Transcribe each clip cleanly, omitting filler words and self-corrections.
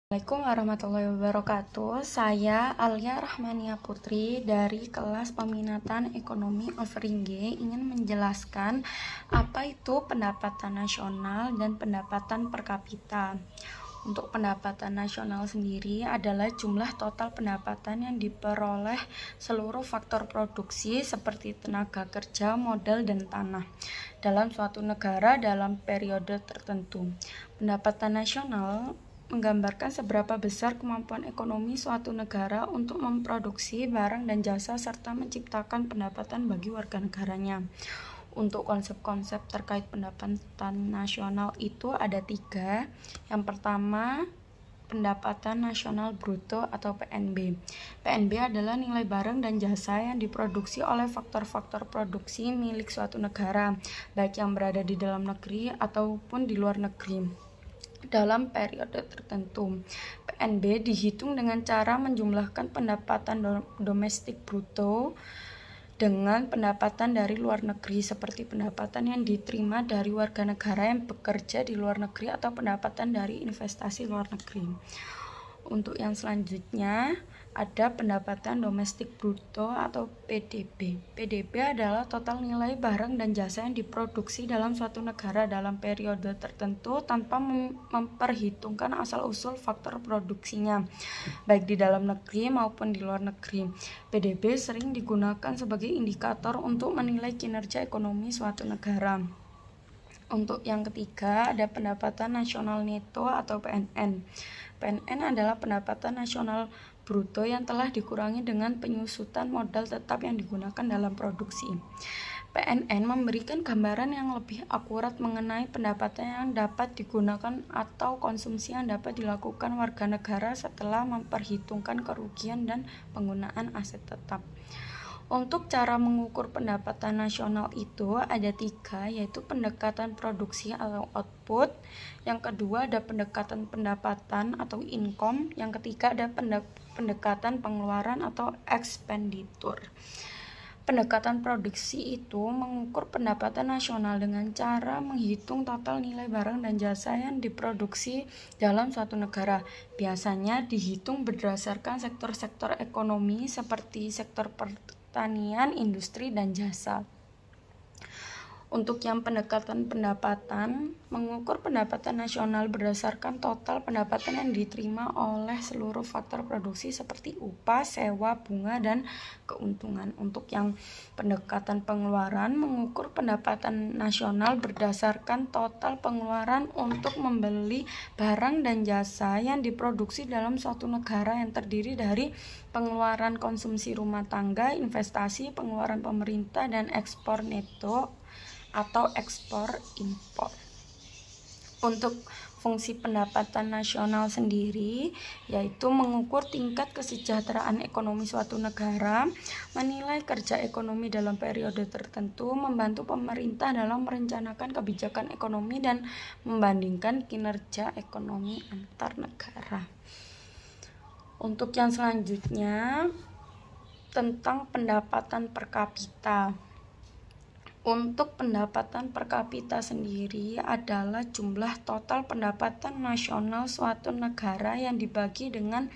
Assalamualaikum warahmatullahi wabarakatuh. Saya Alia Rahmania Putri dari kelas peminatan ekonomi offering G ingin menjelaskan apa itu pendapatan nasional dan pendapatan per kapita. Untuk pendapatan nasional sendiri adalah jumlah total pendapatan yang diperoleh seluruh faktor produksi seperti tenaga kerja, modal, dan tanah dalam suatu negara dalam periode tertentu. Pendapatan nasional menggambarkan seberapa besar kemampuan ekonomi suatu negara untuk memproduksi barang dan jasa serta menciptakan pendapatan bagi warga negaranya. Untuk konsep-konsep terkait pendapatan nasional itu ada 3. Yang pertama, pendapatan nasional bruto atau PNB. PNB adalah nilai barang dan jasa yang diproduksi oleh faktor-faktor produksi milik suatu negara, baik yang berada di dalam negeri ataupun di luar negeri dalam periode tertentu. PNB dihitung dengan cara menjumlahkan pendapatan domestik bruto dengan pendapatan dari luar negeri seperti pendapatan yang diterima dari warga negara yang bekerja di luar negeri atau pendapatan dari investasi luar negeri. Untuk yang selanjutnya ada pendapatan domestik bruto atau PDB. PDB adalah total nilai barang dan jasa yang diproduksi dalam suatu negara dalam periode tertentu tanpa memperhitungkan asal-usul faktor produksinya, baik di dalam negeri maupun di luar negeri. PDB sering digunakan sebagai indikator untuk menilai kinerja ekonomi suatu negara. Untuk yang ketiga ada pendapatan nasional neto atau PNN. PNN adalah pendapatan nasional bruto yang telah dikurangi dengan penyusutan modal tetap yang digunakan dalam produksi. PNN memberikan gambaran yang lebih akurat mengenai pendapatan yang dapat digunakan atau konsumsi yang dapat dilakukan warga negara setelah memperhitungkan kerugian dan penggunaan aset tetap. Untuk cara mengukur pendapatan nasional itu ada 3, yaitu pendekatan produksi atau output. Yang kedua ada pendekatan pendapatan atau income. Yang ketiga ada pendekatan pengeluaran atau expenditure. Pendekatan produksi itu mengukur pendapatan nasional dengan cara menghitung total nilai barang dan jasa yang diproduksi dalam suatu negara. Biasanya dihitung berdasarkan sektor-sektor ekonomi seperti sektor pertanian, industri, dan jasa. Untuk yang pendekatan pendapatan, mengukur pendapatan nasional berdasarkan total pendapatan yang diterima oleh seluruh faktor produksi seperti upah, sewa, bunga, dan keuntungan. Untuk yang pendekatan pengeluaran, mengukur pendapatan nasional berdasarkan total pengeluaran untuk membeli barang dan jasa yang diproduksi dalam suatu negara yang terdiri dari pengeluaran konsumsi rumah tangga, investasi, pengeluaran pemerintah, dan ekspor neto atau ekspor impor. Untuk fungsi pendapatan nasional sendiri yaitu mengukur tingkat kesejahteraan ekonomi suatu negara, menilai kerja ekonomi dalam periode tertentu, membantu pemerintah dalam merencanakan kebijakan ekonomi, dan membandingkan kinerja ekonomi antar negara. Untuk yang selanjutnya tentang pendapatan per kapita. Untuk pendapatan per kapita sendiri adalah jumlah total pendapatan nasional suatu negara yang dibagi dengan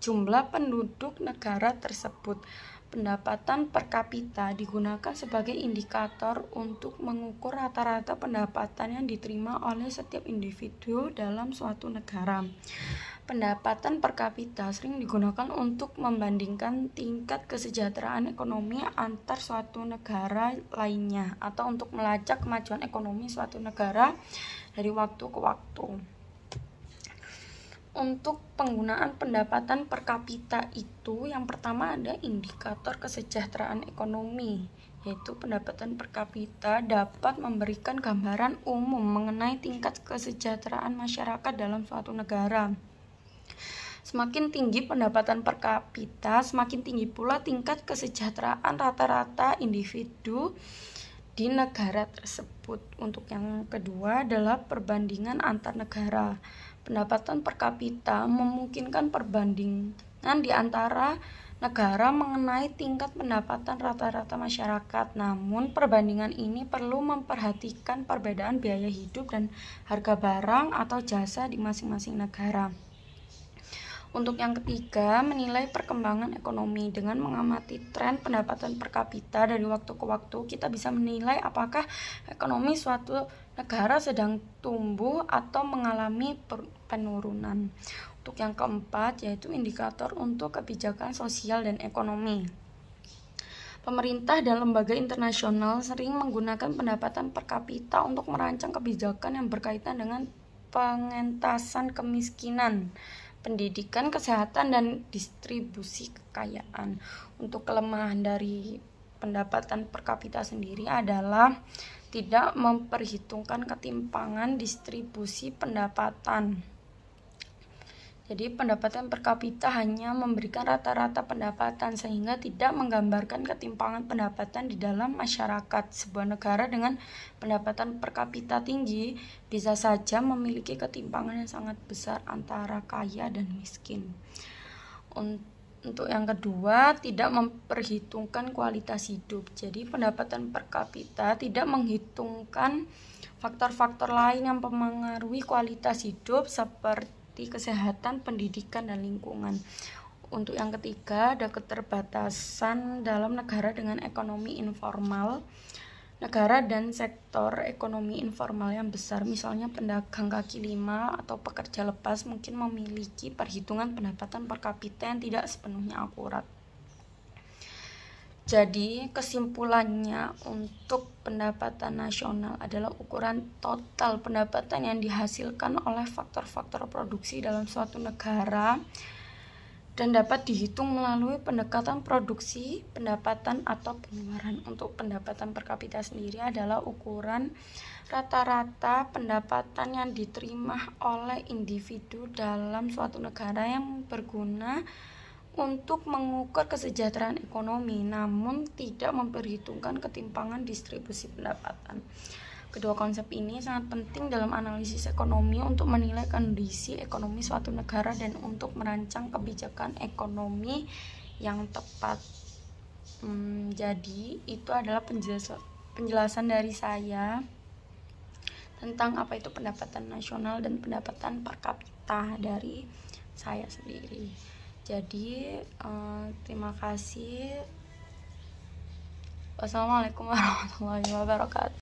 jumlah penduduk negara tersebut. Pendapatan per kapita digunakan sebagai indikator untuk mengukur rata-rata pendapatan yang diterima oleh setiap individu dalam suatu negara. Pendapatan per kapita sering digunakan untuk membandingkan tingkat kesejahteraan ekonomi antar suatu negara lainnya atau untuk melacak kemajuan ekonomi suatu negara dari waktu ke waktu. Untuk penggunaan pendapatan per kapita itu yang pertama ada indikator kesejahteraan ekonomi, yaitu pendapatan per kapita dapat memberikan gambaran umum mengenai tingkat kesejahteraan masyarakat dalam suatu negara. Semakin tinggi pendapatan per kapita, semakin tinggi pula tingkat kesejahteraan rata-rata individu di negara tersebut. Untuk yang kedua adalah perbandingan antar negara. Pendapatan per kapita memungkinkan perbandingan di antara negara mengenai tingkat pendapatan rata-rata masyarakat. Namun, perbandingan ini perlu memperhatikan perbedaan biaya hidup dan harga barang atau jasa di masing-masing negara. Untuk yang ketiga, menilai perkembangan ekonomi. Dengan mengamati tren pendapatan per kapita dari waktu ke waktu, kita bisa menilai apakah ekonomi suatu negara sedang tumbuh atau mengalami penurunan. Untuk yang keempat, yaitu indikator untuk kebijakan sosial dan ekonomi. Pemerintah dan lembaga internasional sering menggunakan pendapatan per kapita untuk merancang kebijakan yang berkaitan dengan pengentasan kemiskinan, pendidikan, kesehatan, dan distribusi kekayaan. Untuk kelemahan dari pendapatan per kapita sendiri adalah tidak memperhitungkan ketimpangan distribusi pendapatan. Jadi pendapatan per kapita hanya memberikan rata-rata pendapatan sehingga tidak menggambarkan ketimpangan pendapatan di dalam masyarakat. Sebuah negara dengan pendapatan per kapita tinggi bisa saja memiliki ketimpangan yang sangat besar antara kaya dan miskin. Untuk yang kedua, tidak memperhitungkan kualitas hidup. Jadi pendapatan per kapita tidak menghitungkan faktor-faktor lain yang mempengaruhi kualitas hidup seperti kesehatan, pendidikan, dan lingkungan. Untuk yang ketiga, ada keterbatasan dalam negara dengan ekonomi informal. Negara dan sektor ekonomi informal yang besar, misalnya pedagang kaki lima atau pekerja lepas, mungkin memiliki perhitungan pendapatan per kapita yang tidak sepenuhnya akurat. Jadi kesimpulannya, untuk pendapatan nasional adalah ukuran total pendapatan yang dihasilkan oleh faktor-faktor produksi dalam suatu negara dan dapat dihitung melalui pendekatan produksi, pendapatan, atau pengeluaran. Untuk pendapatan per kapita sendiri adalah ukuran rata-rata pendapatan yang diterima oleh individu dalam suatu negara yang berguna untuk mengukur kesejahteraan ekonomi, namun tidak memperhitungkan ketimpangan distribusi pendapatan. Kedua konsep ini sangat penting dalam analisis ekonomi untuk menilai kondisi ekonomi suatu negara dan untuk merancang kebijakan ekonomi yang tepat. Jadi itu adalah penjelasan dari saya tentang apa itu pendapatan nasional dan pendapatan per kapita dari saya sendiri. Jadi terima kasih. Wassalamualaikum warahmatullahi wabarakatuh.